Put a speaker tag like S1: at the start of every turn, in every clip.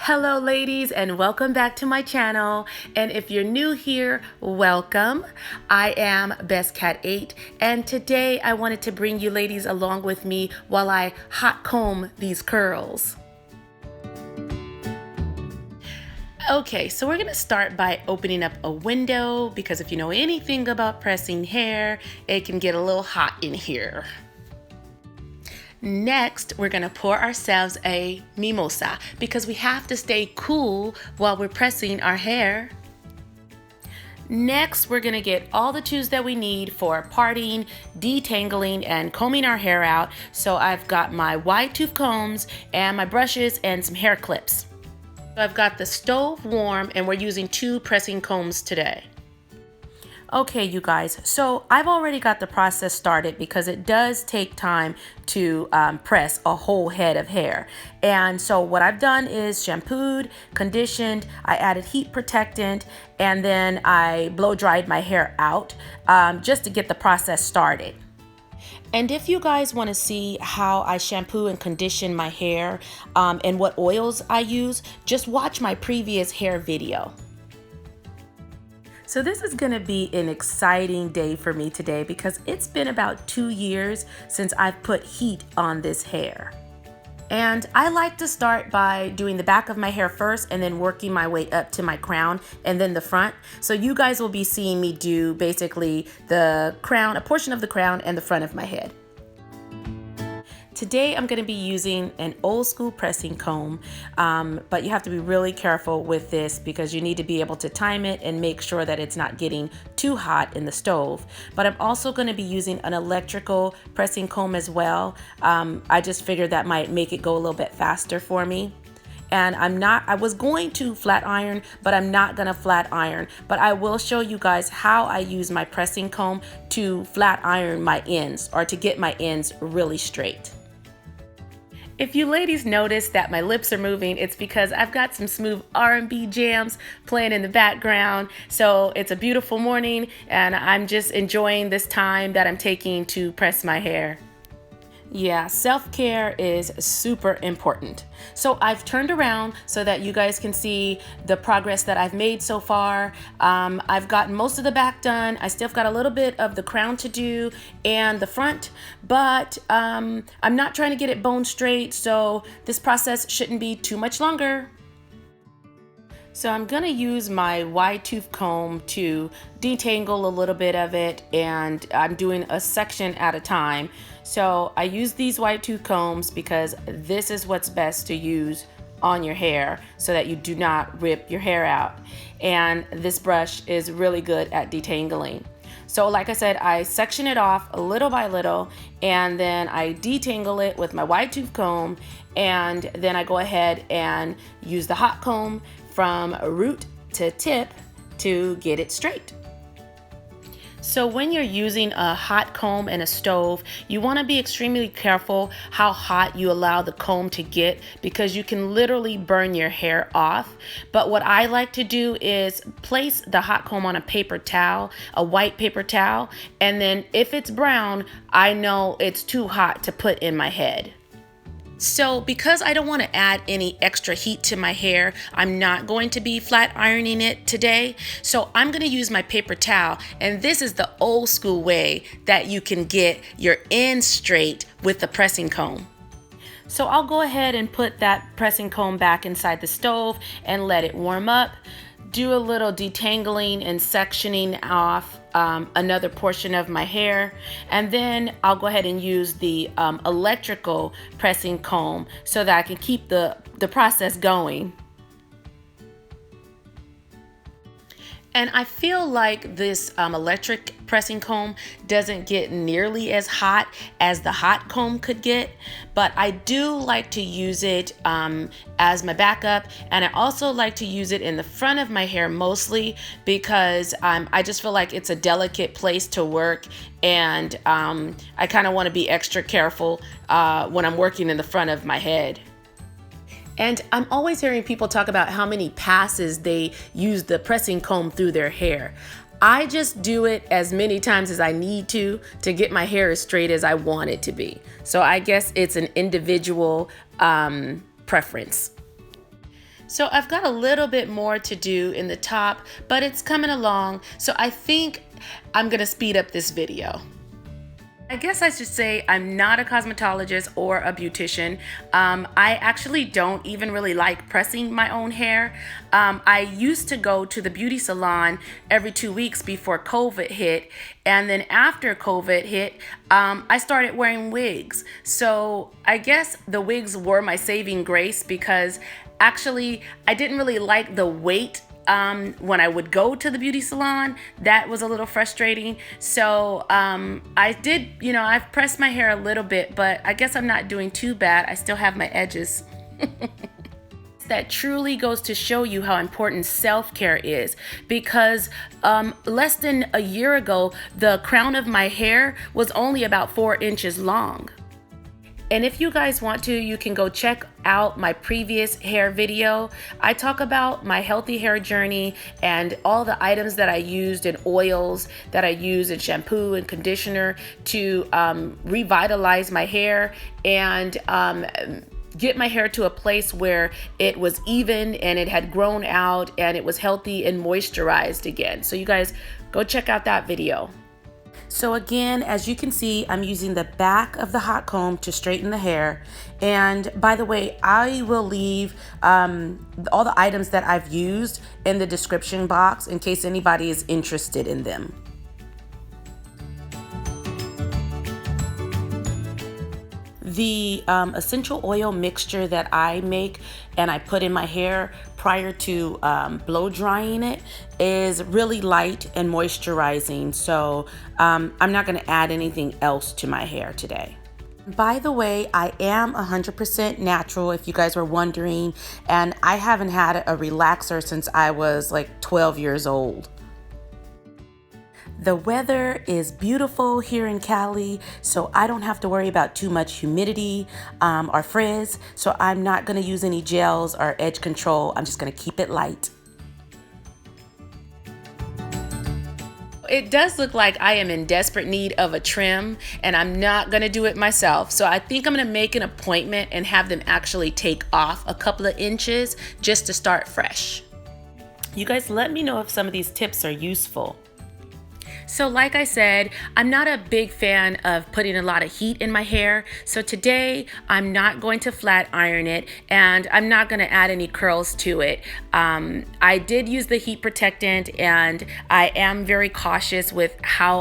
S1: Hello ladies, and welcome back to my channel. And if you're new here, welcome. I am Best Cat 8, and today I wanted to bring you ladies along with me while I hot comb these curls. Okay, so we're gonna start by opening up a window because if you know anything about pressing hair, it can get a little hot in here. Next, we're gonna pour ourselves a mimosa because we have to stay cool while we're pressing our hair. Next, we're gonna get all the tools that we need for parting, detangling, and combing our hair out. So I've got my wide tooth combs and my brushes and some hair clips. So I've got the stove warm and we're using 2 pressing combs today. Okay, you guys, so I've already got the process started because it does take time to press a whole head of hair. And so what I've done is shampooed, conditioned, I added heat protectant, and then I blow dried my hair out just to get the process started. And if you guys want to see how I shampoo and condition my hair and what oils I use, just watch my previous hair video. So this is gonna be an exciting day for me today because it's been about 2 years since I've put heat on this hair. And I like to start by doing the back of my hair first and then working my way up to my crown and then the front. So you guys will be seeing me do basically the crown, a portion of the crown and the front of my head. Today I'm going to be using an old school pressing comb, but you have to be really careful with this because you need to be able to time it and make sure that it's not getting too hot in the stove. But I'm also going to be using an electrical pressing comb as well. I just figured that might make it go a little bit faster for me. And I was going to flat iron, but I'm not gonna flat iron. But I will show you guys how I use my pressing comb to flat iron my ends or to get my ends really straight. If you ladies notice that my lips are moving, it's because I've got some smooth R&B jams playing in the background. So it's a beautiful morning and I'm just enjoying this time that I'm taking to press my hair. Yeah, self-care is super important. So I've turned around so that you guys can see the progress that I've made so far. I've gotten most of the back done. I still got a little bit of the crown to do and the front, but I'm not trying to get it bone straight, so this process shouldn't be too much longer. So I'm gonna use my wide tooth comb to detangle a little bit of it, and I'm doing a section at a time. So I use these wide tooth combs because this is what's best to use on your hair so that you do not rip your hair out. And this brush is really good at detangling. So like I said, I section it off little by little and then I detangle it with my wide tooth comb, and then I go ahead and use the hot comb from root to tip to get it straight. So when you're using a hot comb and a stove, you want to be extremely careful how hot you allow the comb to get because you can literally burn your hair off. But what I like to do is place the hot comb on a paper towel, a white paper towel, and then if it's brown, I know it's too hot to put in my head. So because I don't want to add any extra heat to my hair, I'm not going to be flat ironing it today. So I'm going to use my paper towel, and this is the old school way that you can get your ends straight with the pressing comb. So I'll go ahead and put that pressing comb back inside the stove and let it warm up. Do a little detangling and sectioning off another portion of my hair, and then I'll go ahead and use the electrical pressing comb so that I can keep the process going. And I feel like this electric pressing comb doesn't get nearly as hot as the hot comb could get, but I do like to use it as my backup, and I also like to use it in the front of my hair mostly because I just feel like it's a delicate place to work, and I kind of want to be extra careful when I'm working in the front of my head. And I'm always hearing people talk about how many passes they use the pressing comb through their hair. I just do it as many times as I need to get my hair as straight as I want it to be. So I guess it's an individual preference. So I've got a little bit more to do in the top, but it's coming along. So I think I'm gonna speed up this video. I guess I should say I'm not a cosmetologist or a beautician. I actually don't even really like pressing my own hair. I used to go to the beauty salon every 2 weeks before COVID hit. And then after COVID hit, I started wearing wigs. So I guess the wigs were my saving grace because actually I didn't really like the weight when I would go to the beauty salon. That was a little frustrating. So I did, I've pressed my hair a little bit, but I guess I'm not doing too bad. I still have my edges. That truly goes to show you how important self-care is, because less than a year ago, the crown of my hair was only about 4 inches long. And if you guys want to, you can go check out my previous hair video. I talk about my healthy hair journey and all the items that I used and oils that I use and shampoo and conditioner to revitalize my hair and get my hair to a place where it was even and it had grown out and it was healthy and moisturized again. So you guys go check out that video. So again, as you can see, I'm using the back of the hot comb to straighten the hair. And by the way, I will leave all the items that I've used in the description box in case anybody is interested in them. The essential oil mixture that I make and I put in my hair prior to blow drying it is really light and moisturizing. So I'm not going to add anything else to my hair today. By the way, I am 100% natural, if you guys were wondering, and I haven't had a relaxer since I was like 12 years old. The weather is beautiful here in Cali, so I don't have to worry about too much humidity or frizz. So I'm not going to use any gels or edge control. I'm just going to keep it light. It does look like I am in desperate need of a trim, and I'm not going to do it myself. So I think I'm going to make an appointment and have them actually take off a couple of inches just to start fresh. You guys let me know if some of these tips are useful. So like I said, I'm not a big fan of putting a lot of heat in my hair. So today I'm not going to flat iron it, and I'm not going to add any curls to it. I did use the heat protectant, and I am very cautious with how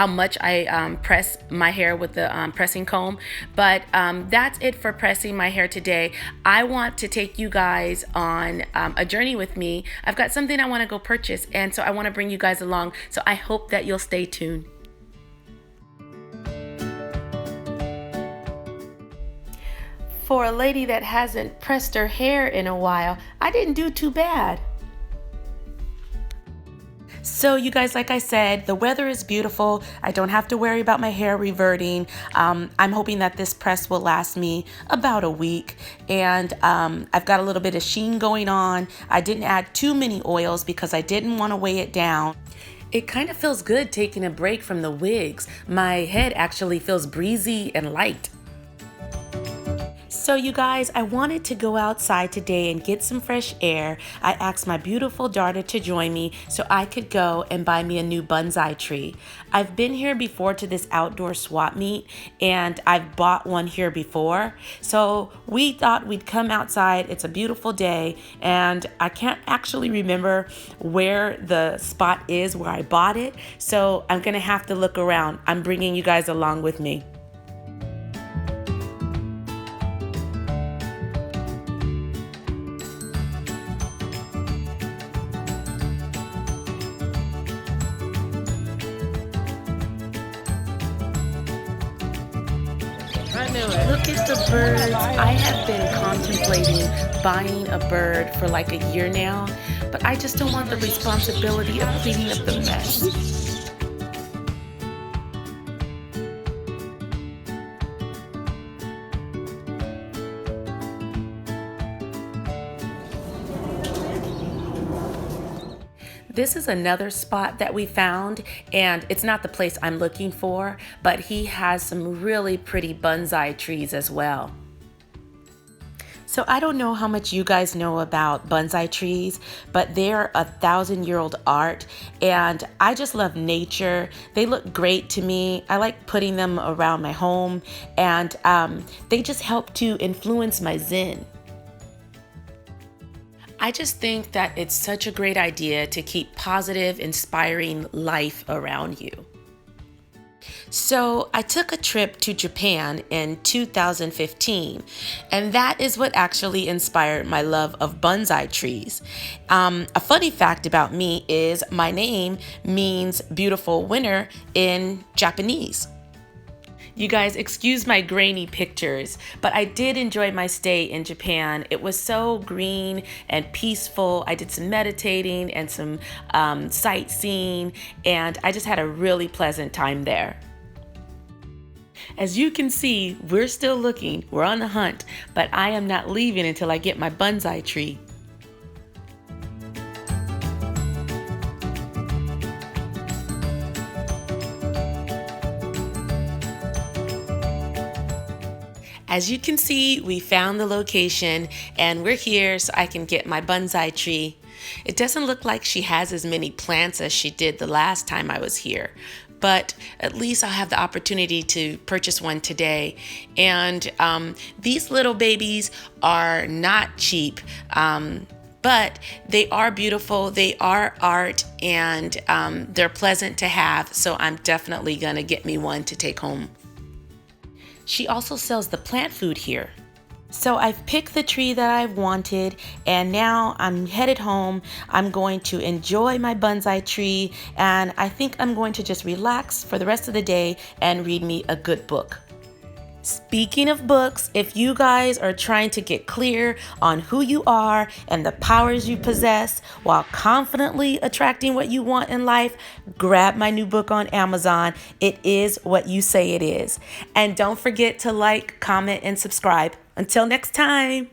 S1: much I press my hair with the pressing comb. But that's it for pressing my hair today. I want to take you guys on a journey with me. I've got something I want to go purchase, and so I want to bring you guys along. So I hope that you'll stay tuned. For a lady that hasn't pressed her hair in a while, I didn't do too bad. So you guys, like I said, the weather is beautiful. I don't have to worry about my hair reverting. I'm hoping that this press will last me about a week. And I've got a little bit of sheen going on. I didn't add too many oils because I didn't want to weigh it down. It kind of feels good taking a break from the wigs. My head actually feels breezy and light. So you guys, I wanted to go outside today and get some fresh air. I asked my beautiful daughter to join me so I could go and buy me a new bonsai tree. I've been here before to this outdoor swap meet, and I've bought one here before. So we thought we'd come outside. It's a beautiful day, and I can't actually remember where the spot is where I bought it. So I'm gonna have to look around. I'm bringing you guys along with me. Look at the birds. I have been contemplating buying a bird for like a year now, but I just don't want the responsibility of cleaning up the mess. This is another spot that we found, and it's not the place I'm looking for, but he has some really pretty bonsai trees as well. So I don't know how much you guys know about bonsai trees, but they're 1,000-year-old art, and I just love nature. They look great to me. I like putting them around my home, and they just help to influence my zen. I just think that it's such a great idea to keep positive, inspiring life around you. So I took a trip to Japan in 2015, and that is what actually inspired my love of bonsai trees. A funny fact about me is my name means beautiful winter in Japanese. You guys, excuse my grainy pictures, but I did enjoy my stay in Japan. It was so green and peaceful. I did some meditating and some sightseeing, and I just had a really pleasant time there. As you can see, we're still looking, we're on the hunt, but I am not leaving until I get my bonsai tree. As you can see, we found the location and we're here so I can get my bonsai tree. It doesn't look like she has as many plants as she did the last time I was here, but at least I'll have the opportunity to purchase one today. And these little babies are not cheap, but they are beautiful, they are art, and they're pleasant to have, so I'm definitely gonna get me one to take home. She also sells the plant food here. So I've picked the tree that I've wanted, and now I'm headed home. I'm going to enjoy my bonsai tree, and I think I'm going to just relax for the rest of the day and read me a good book. Speaking of books, if you guys are trying to get clear on who you are and the powers you possess while confidently attracting what you want in life, grab my new book on Amazon. It is what you say it is. And don't forget to like, comment, and subscribe. Until next time.